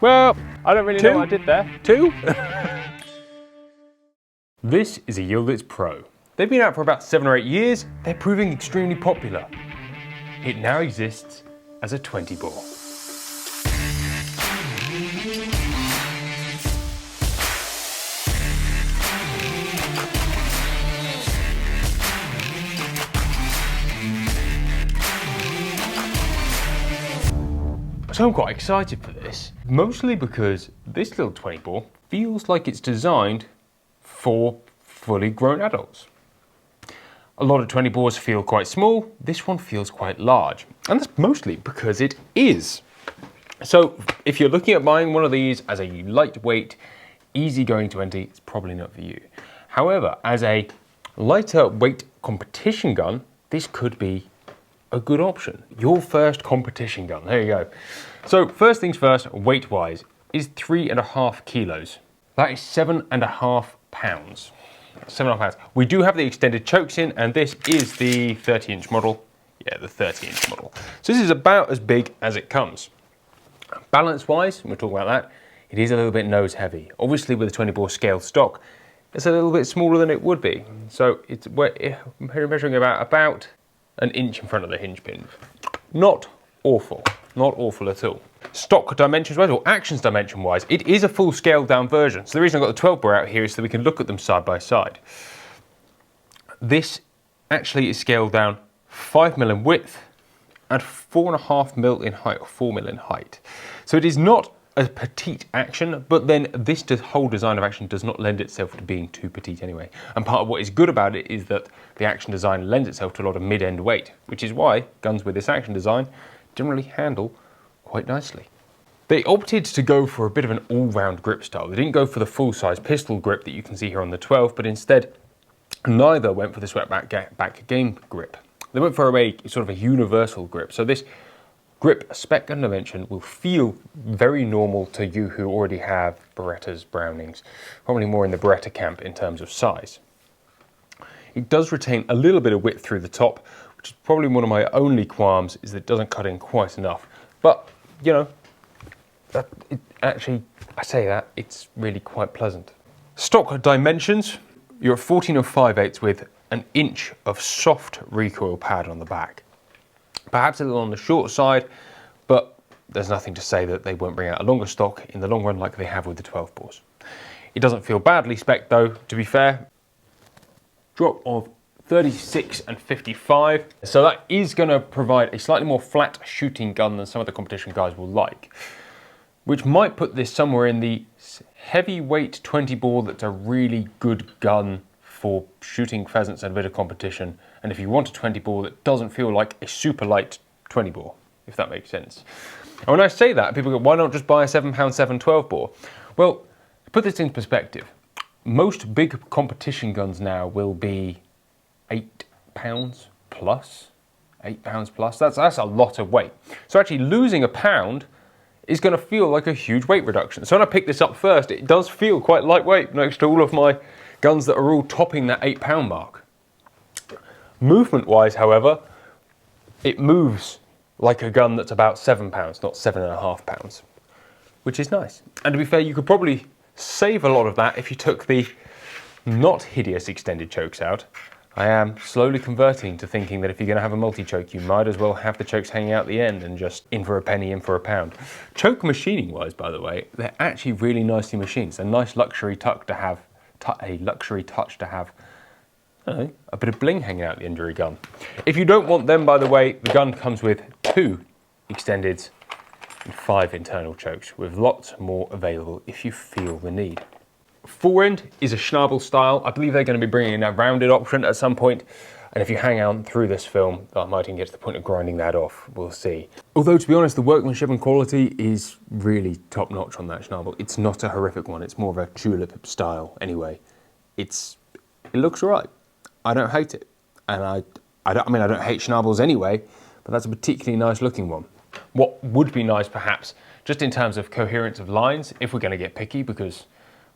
Well, I don't really know what I did there. 2? This is a Yildiz Pro. They've been out for about 7 or 8 years. They're proving extremely popular. It now exists as a 20 bore. So I'm quite excited for this, mostly because this little 20 bore feels like it's designed for fully grown adults. A lot of 20 bores feel quite small, this one feels quite large, and that's mostly because it is. So if you're looking at buying one of these as a lightweight, easygoing 20, it's probably not for you. However, as a lighter weight competition gun, this could be a good option. Your first competition gun, there you go. So first things first, weight-wise, is 3.5 kilos. That is 7.5 pounds. 7.5 pounds. We do have the extended chokes in, and this is the 30-inch model. Yeah, the 30-inch model. So this is about as big as it comes. Balance-wise, we'll talk about that, it is a little bit nose-heavy. Obviously with a 20 bore scale stock, it's a little bit smaller than it would be. So we're measuring about an inch in front of the hinge pin. Not awful, not awful at all. Stock dimensions wise, or actions dimension wise, it is a full scaled down version. So the reason I've got the 12 bore out here is so we can look at them side by side. This actually is scaled down 5mm in width and 4.5mm in height, or 4mm in height. So it is not a petite action, but then this whole design of action does not lend itself to being too petite anyway. And part of what is good about it is that the action design lends itself to a lot of mid-end weight, which is why guns with this action design generally handle quite nicely. They opted to go for a bit of an all-round grip style. They didn't go for the full-size pistol grip that you can see here on the 12, but instead neither went for the swept back game grip. They went for a sort of a universal grip. So this grip spec gun dimension will feel very normal to you who already have Berettas, Brownings, probably more in the Beretta camp in terms of size. It does retain a little bit of width through the top, which is probably one of my only qualms, is that it doesn't cut in quite enough. But, you know, I say that, it's really quite pleasant. Stock dimensions, you're at 14 5/8 with an inch of soft recoil pad on the back. Perhaps a little on the short side, but there's nothing to say that they won't bring out a longer stock in the long run like they have with the 12 bores. It doesn't feel badly spec'd though, to be fair. Drop of 36 and 55. So that is going to provide a slightly more flat shooting gun than some of the competition guys will like, which might put this somewhere in the heavyweight 20 bore that's a really good gun for shooting pheasants and a bit of competition, and if you want a 20 bore that doesn't feel like a super light 20 bore, if that makes sense. And when I say that, people go, why not just buy a 7.7 12 bore? Well, to put this in perspective, most big competition guns now will be £8 plus, £8 plus. That's a lot of weight. So actually losing a pound is going to feel like a huge weight reduction. So when I picked this up first, it does feel quite lightweight next to all of my guns that are all topping that £8 mark. Movement wise, however, it moves like a gun that's about £7, not £7.5, which is nice. And to be fair, you could probably save a lot of that if you took the not hideous extended chokes out. I am slowly converting to thinking that if you're going to have a multi-choke, you might as well have the chokes hanging out the end and just in for a penny, in for a pound. Choke machining wise, by the way, they're actually really nicely machined. It's a nice luxury touch to have, I don't know, a bit of bling hanging out the end of your gun. If you don't want them, by the way, the gun comes with 2 extendeds and 5 internal chokes, with lots more available if you feel the need. Forend is a Schnabel style. I believe they're going to be bringing in a rounded option at some point, and if you hang out through this film, I might even get to the point of grinding that off. We'll see. Although, to be honest, the workmanship and quality is really top notch on that Schnabel. It's not a horrific one. It's more of a tulip style anyway. It looks all right. I don't hate it, and I don't hate Schnabels anyway, but that's a particularly nice looking one. What would be nice, perhaps, just in terms of coherence of lines, if we're going to get picky, because,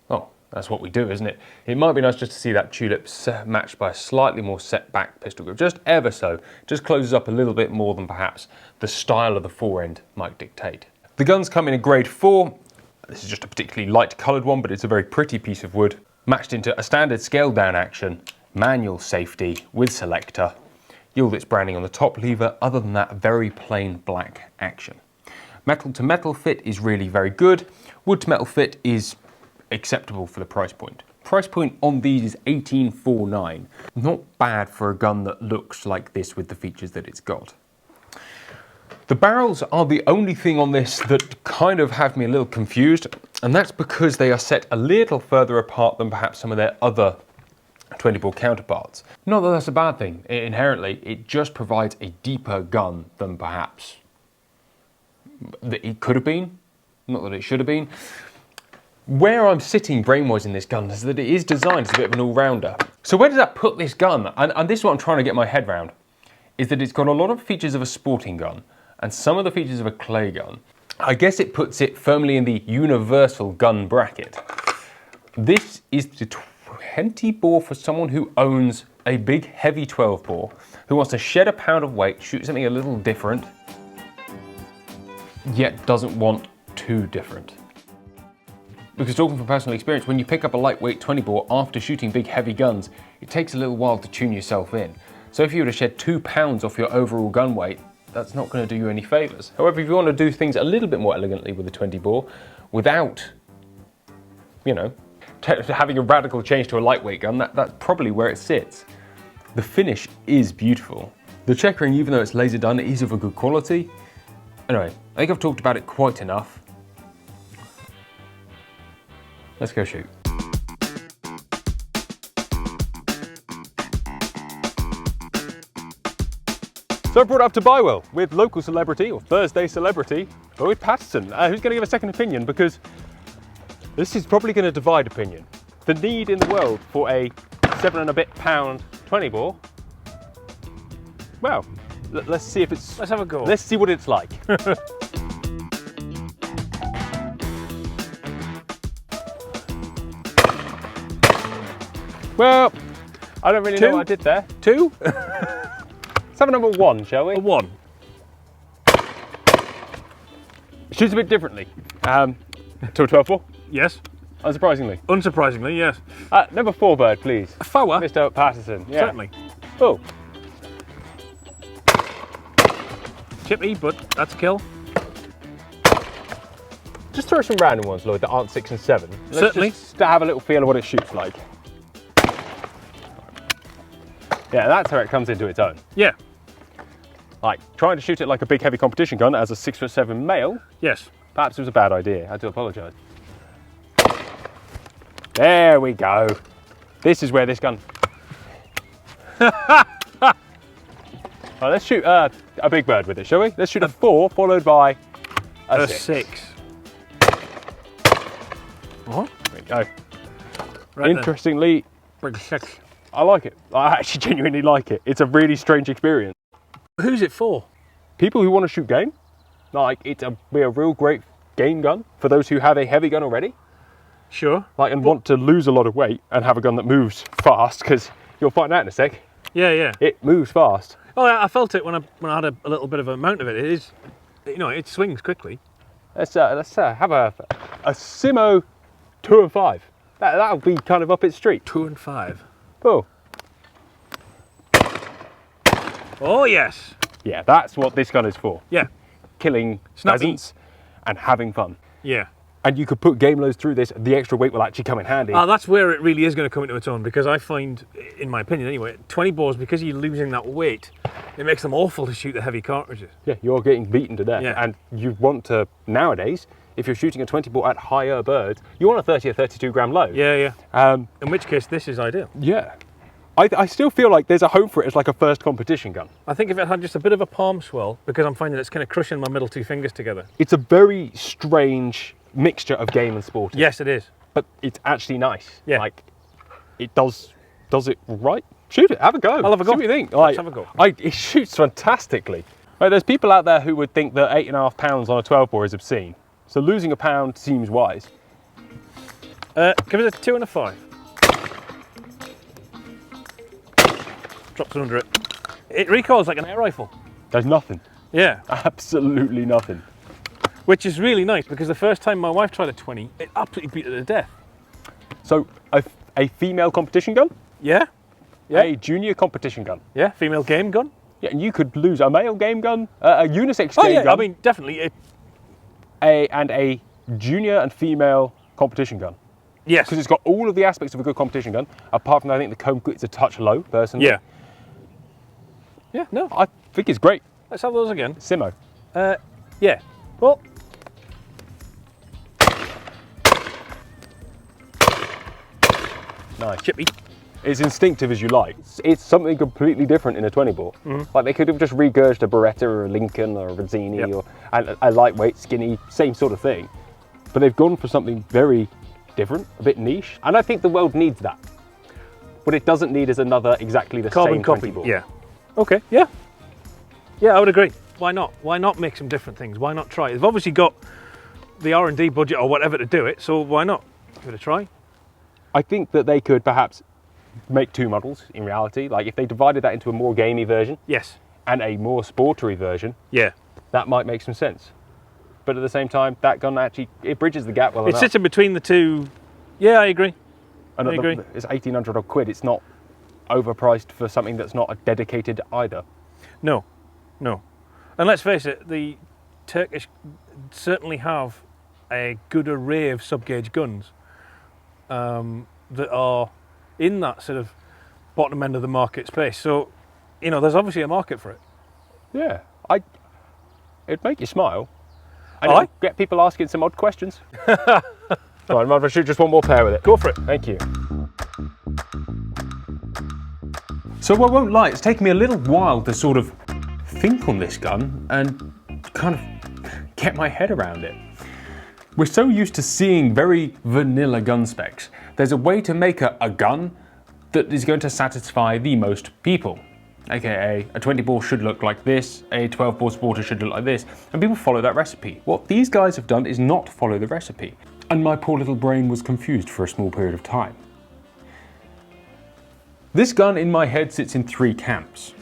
well, that's what we do, isn't it? It might be nice just to see that tulip matched by a slightly more set back pistol grip, just ever so, just closes up a little bit more than perhaps the style of the forend might dictate. The guns come in a grade 4, This is just a particularly light coloured one, but it's a very pretty piece of wood. Matched into a standard scaled down action, manual safety with selector, Yildiz branding on the top lever. Other than that, very plain black action. Metal to metal fit is really very good. Wood to metal fit is acceptable for the price point. Price point on these is $18.49. Not bad for a gun that looks like this with the features that it's got. The barrels are the only thing on this that kind of have me a little confused, and that's because they are set a little further apart than perhaps some of their other 20-bore counterparts. Not that that's a bad thing. Inherently, it just provides a deeper gun than perhaps it could have been. Not that it should have been. Where I'm sitting brain-wise in this gun is that it is designed as a bit of an all-rounder. So where does that put this gun? And this is what I'm trying to get my head around, is that it's got a lot of features of a sporting gun and some of the features of a clay gun. I guess it puts it firmly in the universal gun bracket. This is the 20-bore for someone who owns a big, heavy 12-bore, who wants to shed a pound of weight, shoot something a little different, yet doesn't want too different. Because talking from personal experience, when you pick up a lightweight 20-bore after shooting big heavy guns, it takes a little while to tune yourself in. So if you were to shed 2 pounds off your overall gun weight, that's not going to do you any favours. However, if you want to do things a little bit more elegantly with a 20-bore, without, you know, having a radical change to a lightweight gun, that's probably where it sits. The finish is beautiful. The checkering, even though it's laser done, is of a good quality. Anyway, I think I've talked about it quite enough. Let's go shoot. So I brought it up to Bywell with local celebrity, or Thursday celebrity, Lloyd Patterson, who's going to give a second opinion, because this is probably going to divide opinion. The need in the world for a 7 and a bit pound 20-bore. Well, let's see if it's... Let's have a go. Let's see what it's like. Well, I don't really know what I did there. 2? Let's have a number 1, shall we? A 1. Shoots a bit differently. To a 12-bore? Yes. Unsurprisingly. Unsurprisingly, yes. Number 4 bird, please. A fower? Mr. Patterson. Yeah. Certainly. Oh. Chippy, but that's a kill. Just throw some random ones, Lloyd, that aren't 6 and 7. Certainly. Just to have a little feel of what it shoots like. Yeah, that's how it comes into its own. Yeah. Like, trying to shoot it like a big heavy competition gun as a 6'7" male, Yes. perhaps it was a bad idea. I do apologise. There we go. This is where this gun... Right, let's shoot a big bird with it, shall we? Let's shoot a 4 followed by a 6. What? There we go. Right. Interestingly, Big 6. I like it. I actually genuinely like it. It's a really strange experience. Who's it for? People who want to shoot game, like be a real great game gun for those who have a heavy gun already, Sure. like and want to lose a lot of weight and have a gun that moves fast, because you'll find out in a sec. Yeah, yeah. It moves fast. Oh, yeah, I felt it when I had a little bit of a mount of it. It is, you know, it swings quickly. Let's have a Simo 2 and 5. That'll be kind of up its street. 2 and 5. Oh. Oh, yes. Yeah, that's what this gun is for. Yeah. Killing Snappy. pheasants and having fun. Yeah. And you could put game loads through this. The extra weight will actually come in handy. That's where it really is going to come into its own, because I find, in my opinion anyway, 20 bores, because you're losing that weight, it makes them awful to shoot the heavy cartridges. Yeah, you're getting beaten to death. Yeah. And you want to, nowadays, if you're shooting a 20 bore at higher birds, you want a 30 or 32 gram load. Yeah, yeah. In which case, this is ideal. Yeah. I still feel like there's a home for it as like a first competition gun. I think if it had just a bit of a palm swell, because I'm finding it's kind of crushing my middle 2 fingers together. It's a very strange mixture of game and sport. Yes, it is. But it's actually nice. Yeah. Like, it does it right. Shoot it, have a go. I'll have a go. See what you think. Let's have a go. It shoots fantastically. Right, there's people out there who would think that 8.5 pounds on a 12 bore is obscene. So losing a pound seems wise. Give it a 2 and a 5. Drops it under it. It recoils like an air rifle. There's nothing. Yeah. Absolutely nothing. which is really nice because the first time my wife tried a 20, it absolutely beat her to death. So a female competition gun, Yeah, yeah, a junior competition gun. yeah. Female game gun. Yeah, and you could lose a male game gun, a unisex Oh game yeah, gun, I mean definitely. and a junior and female competition gun. Yes. Because it's got all of the aspects of a good competition gun, apart from I think the comb is a touch low, personally. Yeah. Yeah. No. I think it's great. Let's have those again. Simo. Yeah. Well. Nice. Chippy. It's instinctive as you like. It's something completely different in a 20 bore. Like they could have just regurged a Beretta or a Lincoln or a Rizzini Yep. or a lightweight, skinny, same sort of thing. But they've gone for something very different, a bit niche. And I think the world needs that. What it doesn't need is another exactly the Carbon same copy. 20 bore. Yeah. Okay. Yeah. Yeah, I would agree. Why not? Why not make some different things? Why not try? They've obviously got the R&D budget or whatever to do it, so why not give it a try? I think that they could perhaps make two models in reality. Like if they divided that into a more gamey version Yes. and a more sportery version, Yeah. that might make some sense. But at the same time, that gun actually, it bridges the gap well It enough. sits in between the two. Yeah, I agree. And I agree. It's 1,800 odd quid. It's not overpriced for something that's not a dedicated either. No, no. And let's face it, the Turkish certainly have a good array of sub-gauge guns that are in that sort of bottom end of the market space. So, you know, there's obviously a market for it. Yeah, it'd make you smile. And Aye. it'd get people asking some odd questions. Right, I might as well shoot just one more pair with it. Go for it. Thank you. So I won't lie, it's taken me a little while to sort of think on this gun and kind of get my head around it. We're so used to seeing very vanilla gun specs. There's a way to make a gun that is going to satisfy the most people. AKA, a 20 bore should look like this, a 12 bore sporter should look like this, and people follow that recipe. What these guys have done is not follow the recipe. And my poor little brain was confused for a small period of time. This gun in my head sits in three camps.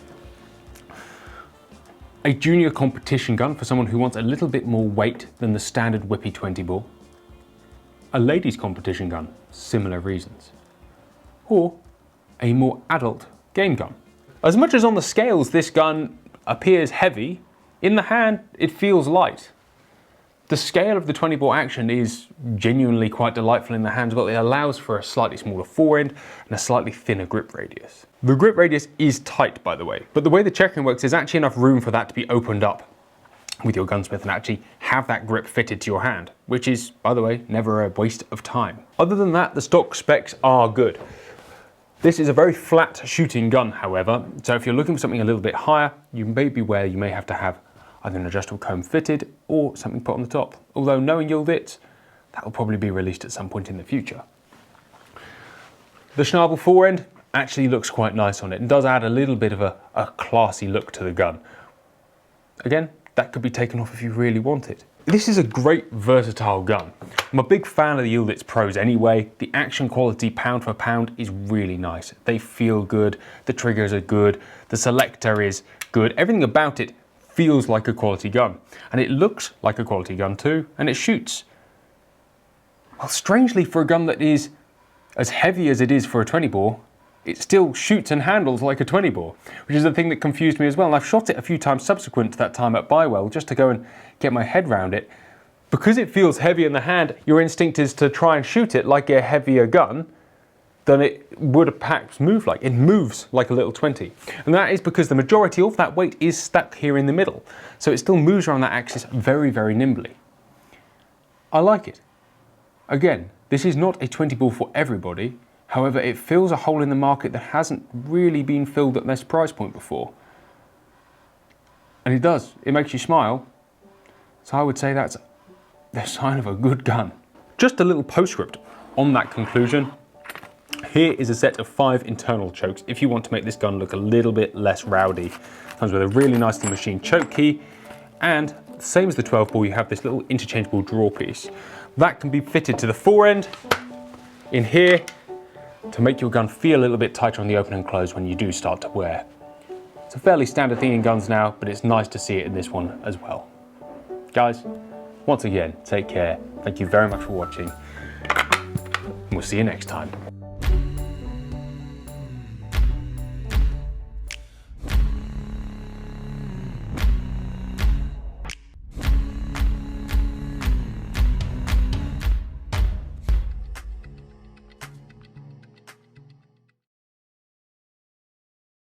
A junior competition gun for someone who wants a little bit more weight than the standard whippy 20 bore. A ladies competition gun, similar reasons. Or a more adult game gun. As much as on the scales this gun appears heavy, in the hand it feels light. The scale of the 20 bore action is genuinely quite delightful in the hands, but it allows for a slightly smaller forend and a slightly thinner grip radius. The grip radius is tight, by the way, but the way the checkering works, there's actually enough room for that to be opened up with your gunsmith and actually have that grip fitted to your hand, which is, by the way, never a waste of time. Other than that, the stock specs are good. This is a very flat shooting gun, however, so if you're looking for something a little bit higher, you may be where you may have to have either an adjustable comb fitted or something put on the top. Although knowing Yildiz, that will probably be released at some point in the future. The Schnabel forend actually looks quite nice on it and does add a little bit of a classy look to the gun. Again, that could be taken off if you really want it. This is a great versatile gun. I'm a big fan of the Yildiz Pros anyway. The action quality pound for pound is really nice. They feel good, the triggers are good, the selector is good, everything about it feels like a quality gun. And it looks like a quality gun too, and it shoots. Well, strangely, for a gun that is as heavy as it is for a 20 bore, it still shoots and handles like a 20 bore, which is the thing that confused me as well. And I've shot it a few times subsequent to that time at Bywell just to go and get my head around it. Because it feels heavy in the hand, your instinct is to try and shoot it like a heavier gun than it would perhaps move like. It moves like a little 20. And that is because the majority of that weight is stuck here in the middle. So it still moves around that axis very, very nimbly. I like it. Again, this is not a 20 bore for everybody. However, it fills a hole in the market that hasn't really been filled at this price point before. And it does. It makes you smile. So I would say that's the sign of a good gun. Just a little postscript on that conclusion. Here is a set of 5 internal chokes if you want to make this gun look a little bit less rowdy. Comes with a really nicely machined choke key, and same as the 12 bore, you have this little interchangeable draw piece. That can be fitted to the forend in here to make your gun feel a little bit tighter on the open and close when you do start to wear. It's a fairly standard thing in guns now, but it's nice to see it in this one as well. Guys, Once again, take care. Thank you very much for watching. We'll see you next time.